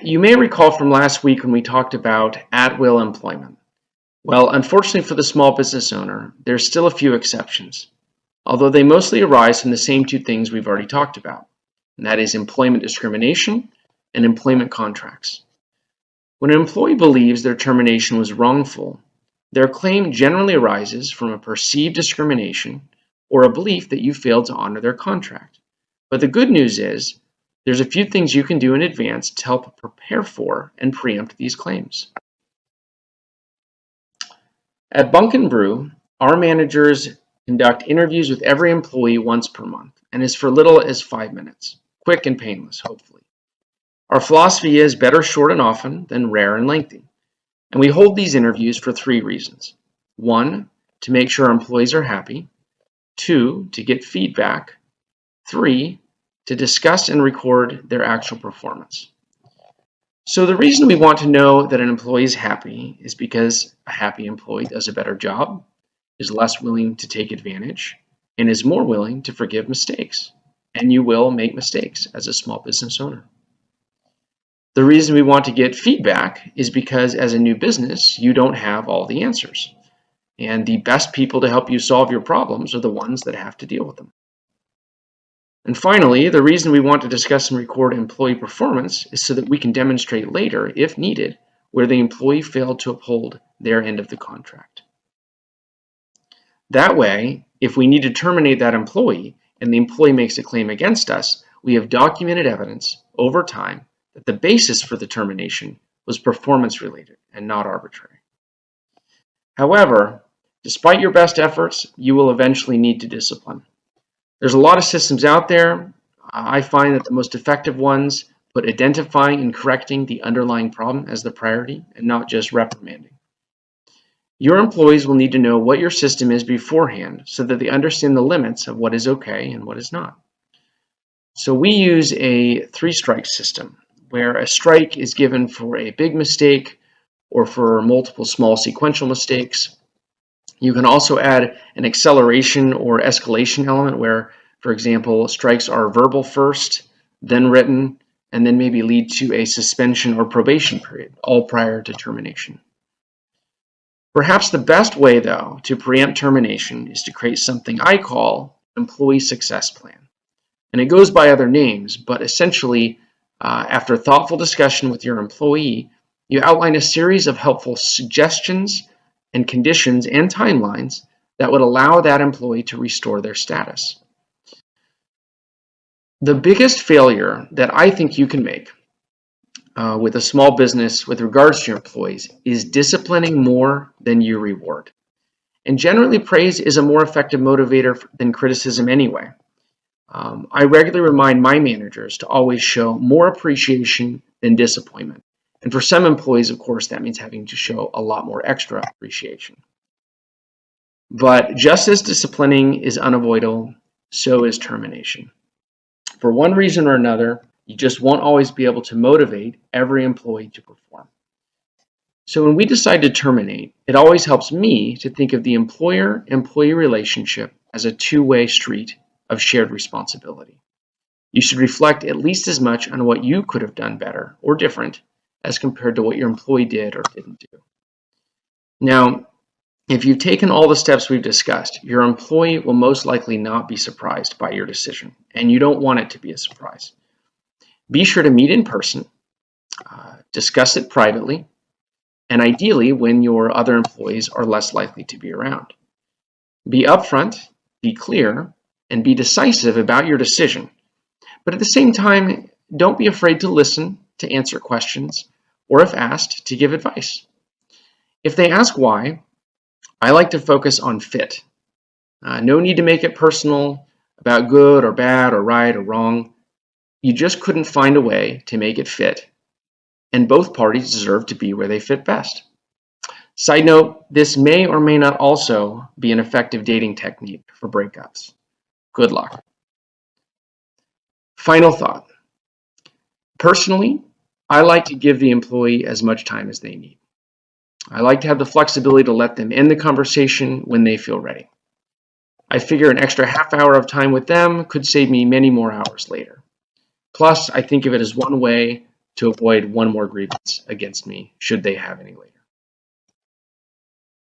You may recall from last week when we talked about at-will employment. Well, unfortunately for the small business owner, there's still a few exceptions, although they mostly arise from the same two things we've already talked about, and that is employment discrimination and employment contracts. When an employee believes their termination was wrongful, their claim generally arises from a perceived discrimination or a belief that you failed to honor their contract. But the good news is, there's a few things you can do in advance to help prepare for and preempt these claims. At Bunk and Brew, our managers conduct interviews with every employee once per month and is for little as 5 minutes. Quick and painless, hopefully. Our philosophy is better short and often than rare and lengthy. And we hold these interviews for 3 reasons. 1, to make sure our employees are happy. 2, to get feedback. 3, to discuss and record their actual performance. So the reason we want to know that an employee is happy is because a happy employee does a better job, is less willing to take advantage, and is more willing to forgive mistakes. And you will make mistakes as a small business owner. The reason we want to get feedback is because as a new business, you don't have all the answers. And the best people to help you solve your problems are the ones that have to deal with them. And finally, the reason we want to discuss and record employee performance is so that we can demonstrate later, if needed, where the employee failed to uphold their end of the contract. That way, if we need to terminate that employee and the employee makes a claim against us, we have documented evidence over time that the basis for the termination was performance related and not arbitrary. However, despite your best efforts, you will eventually need to discipline. There's a lot of systems out there. I find that the most effective ones put identifying and correcting the underlying problem as the priority and not just reprimanding. Your employees will need to know what your system is beforehand so that they understand the limits of what is okay and what is not. So we use a 3-strike system where a strike is given for a big mistake or for multiple small sequential mistakes. You can also add an acceleration or escalation element where, for example, strikes are verbal first, then written, and then maybe lead to a suspension or probation period, all prior to termination. Perhaps the best way, though, to preempt termination is to create something I call employee success plan. And it goes by other names, but essentially, after thoughtful discussion with your employee, you outline a series of helpful suggestions and conditions and timelines that would allow that employee to restore their status. The biggest failure that I think you can make with a small business with regards to your employees is disciplining more than you reward. And generally, praise is a more effective motivator than criticism anyway. I regularly remind my managers to always show more appreciation than disappointment. And for some employees, of course, that means having to show a lot more extra appreciation. But just as disciplining is unavoidable, so is termination. For one reason or another, you just won't always be able to motivate every employee to perform. So when we decide to terminate, it always helps me to think of the employer-employee relationship as a 2-way street of shared responsibility. You should reflect at least as much on what you could have done better or different as compared to what your employee did or didn't do. Now, if you've taken all the steps we've discussed, your employee will most likely not be surprised by your decision, and you don't want it to be a surprise. Be sure to meet in person, discuss it privately, and ideally when your other employees are less likely to be around. Be upfront, be clear, and be decisive about your decision. But at the same time, don't be afraid to listen, to answer questions, or if asked, to give advice. If they ask why, I like to focus on fit. No need to make it personal about good or bad or right or wrong. You just couldn't find a way to make it fit. And both parties deserve to be where they fit best. Side note, this may or may not also be an effective dating technique for breakups. Good luck. Final thought. Personally, I like to give the employee as much time as they need. I like to have the flexibility to let them end the conversation when they feel ready. I figure an extra half hour of time with them could save me many more hours later. Plus, I think of it as one way to avoid one more grievance against me, should they have any later.